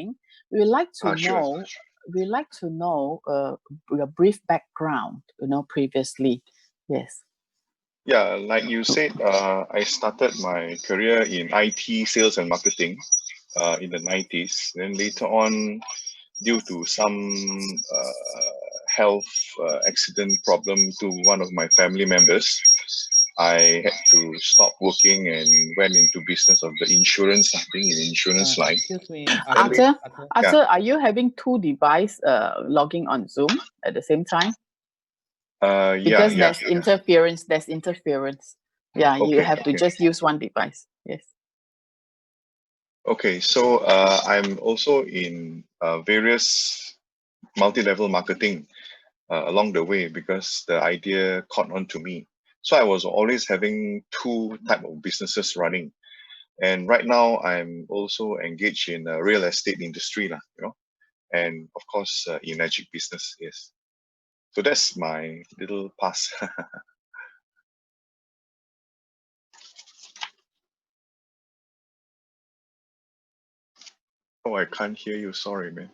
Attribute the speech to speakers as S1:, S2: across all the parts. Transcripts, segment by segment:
S1: sharing, we would like to
S2: Sure.
S1: know. We'd like to know your brief background. Previously. Yes.
S2: Yeah, like you said, I started my career in IT sales and marketing in the 90s. Then later on, due to some health accident problem to one of my family members, I had to stop working and went into business of the insurance, I think in insurance line.
S3: Excuse me,
S1: Arthur,
S2: Yeah.
S1: are you having two devices logging on Zoom at the same time? Because there's interference. There's interference. Yeah, you have to just use one device. Yes.
S2: Okay, so I'm also in various multi-level marketing along the way because the idea caught on to me. So I was always having two type of businesses running. And right now I'm also engaged in real estate industry, and of course in magic business, yes. So that's my little past. Oh, I can't hear you. Sorry, man.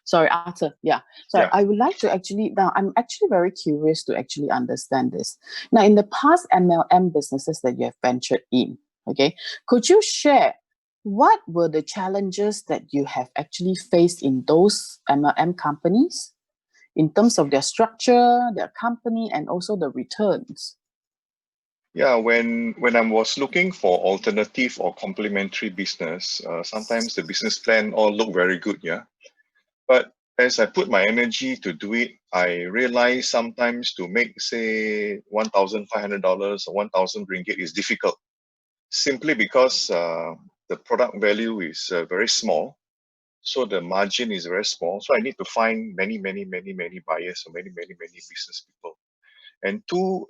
S1: Sorry, Arthur. Yeah. So
S2: Yeah.
S1: I would like to now I'm actually very curious to actually understand this. Now, in the past MLM businesses that you have ventured in, okay, could you share what were the challenges that you have actually faced in those MLM companies in terms of their structure, their company, and also the returns?
S2: Yeah, when I was looking for alternative or complementary business, sometimes the business plan all look very good, yeah. But as I put my energy to do it, I realized sometimes to make, say, $1,500 or 1,000 ringgit is difficult, simply because the product value is very small. So the margin is very small. So I need to find many buyers or many business people. And two,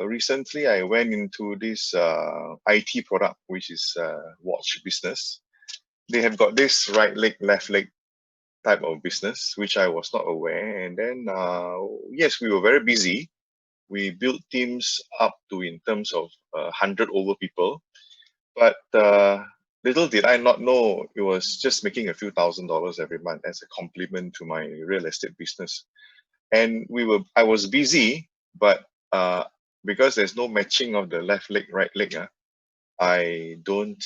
S2: recently I went into this IT product, which is watch business. They have got this right leg, left leg type of business, which I was not aware. And then, yes, we were very busy. We built teams up to in terms of 100 over people. But little did I not know it was just making a few $1,000s every month as a complement to my real estate business. And I was busy, but because there's no matching of the left leg, right leg, I don't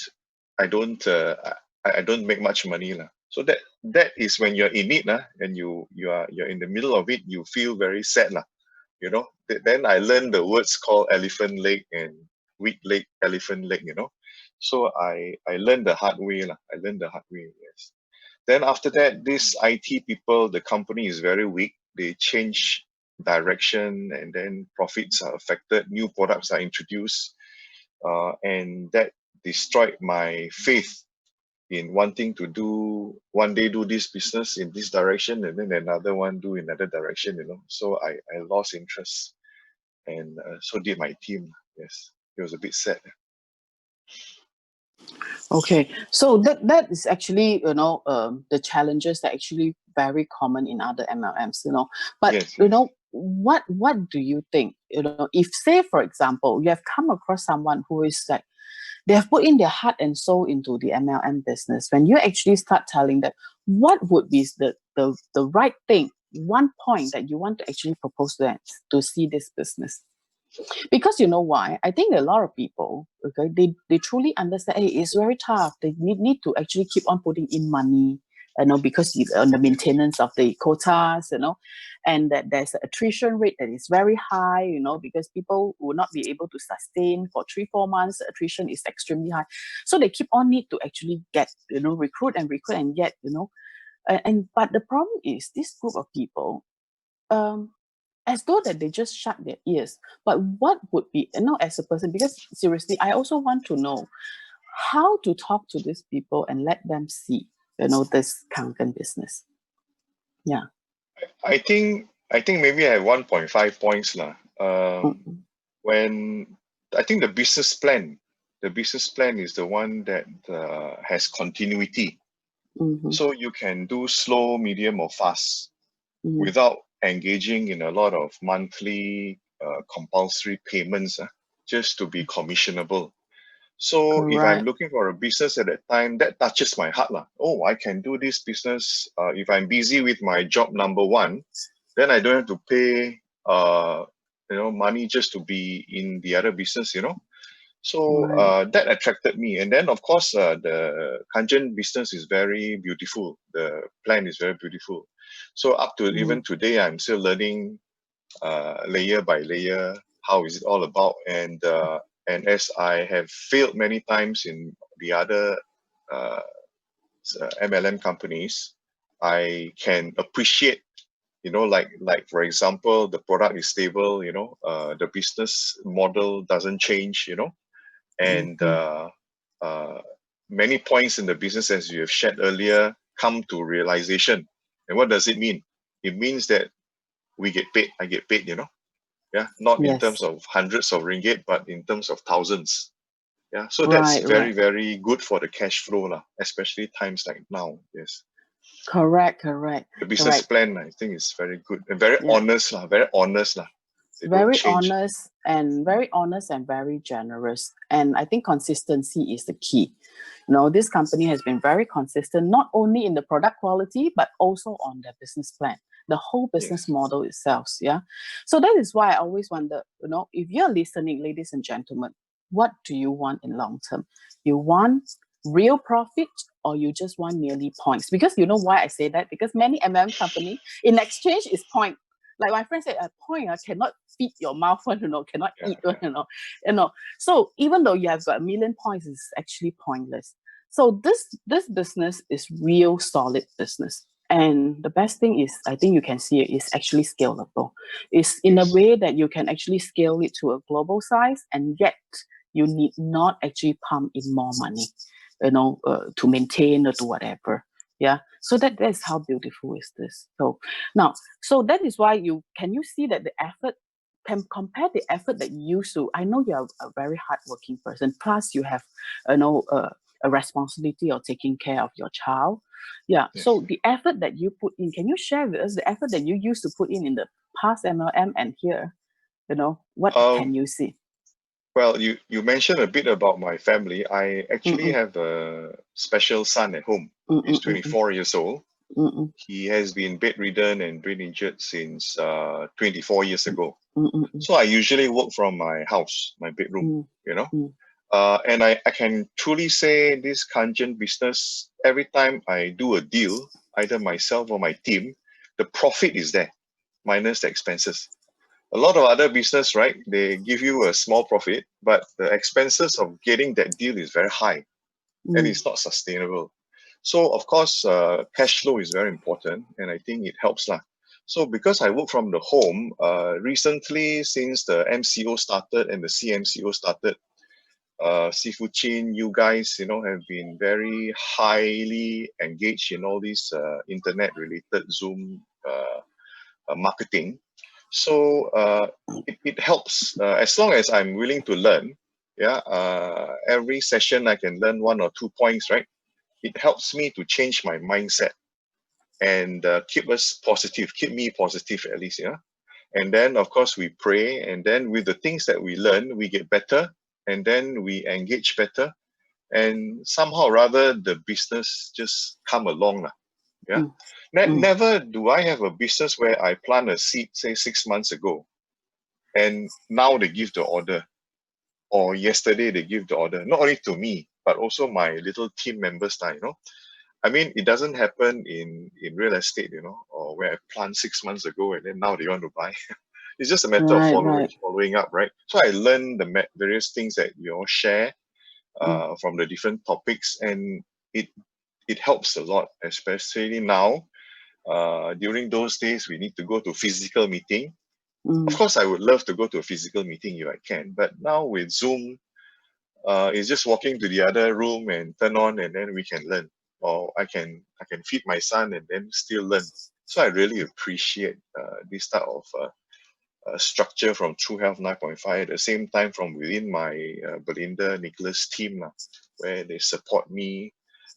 S2: make much money lah. So that is when you're in it and you're in the middle of it, you feel very sad lah. Then I learned the words called elephant leg and weak leg, elephant leg. So I learned the hard way lah. I learned the hard way. Yes. Then after that, this IT people, the company is very weak. They change direction, and then profits are affected. New products are introduced, and that destroyed my faith in wanting to one day do this business in this direction, and then another one do another direction. So I lost interest, and so did my team. Yes, it was a bit sad.
S1: Okay, so that is actually the challenges that are actually very common in other MLMs, But
S2: yes.
S1: what do you think? If say for example you have come across someone who is like they have put in their heart and soul into the MLM business, when you actually start telling them what would be the right thing, one point that you want to actually propose to them to see this business. Because you know why? I think a lot of people, okay, they truly understand, hey, it's very tough. They need to actually keep on putting in money, because on the maintenance of the quotas, and that there's an attrition rate that is very high, because people will not be able to sustain for 3-4 months. The attrition is extremely high. So they keep on need to actually get, recruit and get, but the problem is this group of people, as though that they just shut their ears. But what would be, as a person, because seriously, I also want to know how to talk to these people and let them see, this Kangen business. Yeah.
S2: I think maybe I have 1.5 points lah. When I think the business plan is the one that has continuity. So you can do slow, medium, or fast without engaging in a lot of monthly compulsory payments just to be commissionable. So if I'm
S1: Correct.
S2: looking for a business at that time, that touches my heart lah. Oh, I can do this business. If I'm busy with my job number one, then I don't have to pay money just to be in the other business. So
S1: Right.
S2: that attracted me. And then of course the Kangen business is very beautiful. The plan is very beautiful. So up to even today, I'm still learning layer by layer how is it all about. And as I have failed many times in the other uh, MLM companies, I can appreciate, like for example, the product is stable, the business model doesn't change, and uh, many points in the business, as you have shared earlier, come to realization. And what does it mean? It means that we get paid. I get paid, yeah, not in terms
S1: Yes.
S2: of hundreds of ringgit, but in terms of thousands. Yeah, so that's
S1: Right.
S2: very,
S1: Right.
S2: very good for the cash flow, lah, especially times like now. Yes,
S1: Correct. Correct.
S2: the business
S1: Correct.
S2: plan, I think, is very good and very
S1: Yeah.
S2: honest, lah. Very honest, lah. They don't
S1: Very
S2: change.
S1: honest and very generous. And I think consistency is the key. This company has been very consistent, not only in the product quality, but also on their business plan, the whole business
S2: Yes.
S1: model itself. Yeah. So that is why I always wonder, if you're listening, ladies and gentlemen, what do you want in long term? You want real profit, or you just want merely points? Because you know why I say that? Because many MM company in exchange is point. Like my friend said, a point cannot feed your mouth one, cannot
S2: Yeah,
S1: eat one, So even though you have got 1,000,000 points, it's actually pointless. So this business is real solid business. And the best thing is, I think you can see it is actually scalable. It's in a
S2: yes.
S1: way that you can actually scale it to a global size, and yet you need not actually pump in more money, to maintain or to whatever. Yeah. So that's how beautiful is this. So now, so that is why can you see that the effort can compare the effort that you used to. I know you're a very hardworking person. Plus, you have, a responsibility of taking care of your child. Yeah.
S2: Yes.
S1: So the effort that you put in, can you share with us the effort that you used to put in the past MLM and here? What
S2: Um,
S1: can you see?
S2: well, you mentioned a bit about my family. I actually
S1: Mm-mm,
S2: have a special son at home. He's
S1: mm-mm, mm-mm,
S2: 24 years old.
S1: mm-mm,
S2: He has been bedridden and brain injured since 24 years ago.
S1: mm-mm, mm-mm,
S2: So I usually work from my house, my bedroom,
S1: mm-mm,
S2: you know.
S1: mm-mm,
S2: And I can truly say this Kangen business, every time I do a deal, either myself or my team, the profit is there, minus the expenses. A lot of other business, right? They give you a small profit, but the expenses of getting that deal is very high and
S1: mm,
S2: it's not sustainable. So of course, cash flow is very important, and I think it helps lah. So because I work from the home, recently since the MCO started and the CMCO started, Seafood Chain, you guys, have been very highly engaged in all these internet-related Zoom marketing. So it helps as long as I'm willing to learn. Yeah, every session I can learn 1 or 2 points, right? It helps me to change my mindset and keep us positive, keep me positive at least, yeah. And then of course we pray, and then with the things that we learn, we get better, and then we engage better, and somehow or rather the business just come along lah. Yeah.
S1: mm, mm.
S2: Never do I have a business where I plant a seed, say 6 months ago, and now they give the order, or yesterday they give the order, not only to me, but also my little team members, I mean, it doesn't happen in real estate, or where I plant 6 months ago and then now they want to buy. It's just a matter of
S1: Right, right.
S2: following up, right? So I learned the various things that you all share
S1: Mm,
S2: from the different topics, and it it helps a lot, especially now. During those days, we need to go to physical meeting. Of
S1: mm,
S2: course, I would love to go to a physical meeting if I can, but now with Zoom, it's just walking to the other room and turn on, and then we can learn. Or I can feed my son and then still learn. So I really appreciate this type of structure from True Health 9.5. At the same time, from within my Belinda Nicholas team, where they support me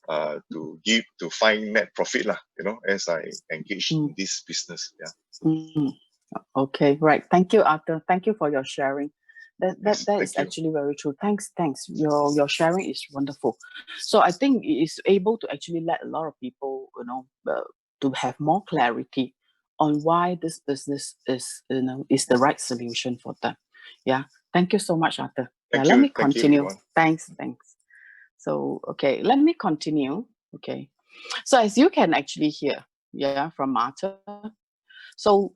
S2: to find net profit, as I engage
S1: mm,
S2: in this business. Yeah.
S1: mm. Okay, right. Thank you, Arthur. Thank you for your sharing.
S2: Yes,
S1: That is
S2: thank you.
S1: actually very true. Thanks. Your sharing is wonderful. So I think it is able to actually let a lot of people, to have more clarity on why this business is, is the right solution for them. Yeah. Thank you so much, Arthur. Yeah. Let me
S2: Thank you,
S1: continue.
S2: everyone.
S1: Thanks. So okay, let me continue. Okay. So as you can actually hear, yeah, from Arthur. So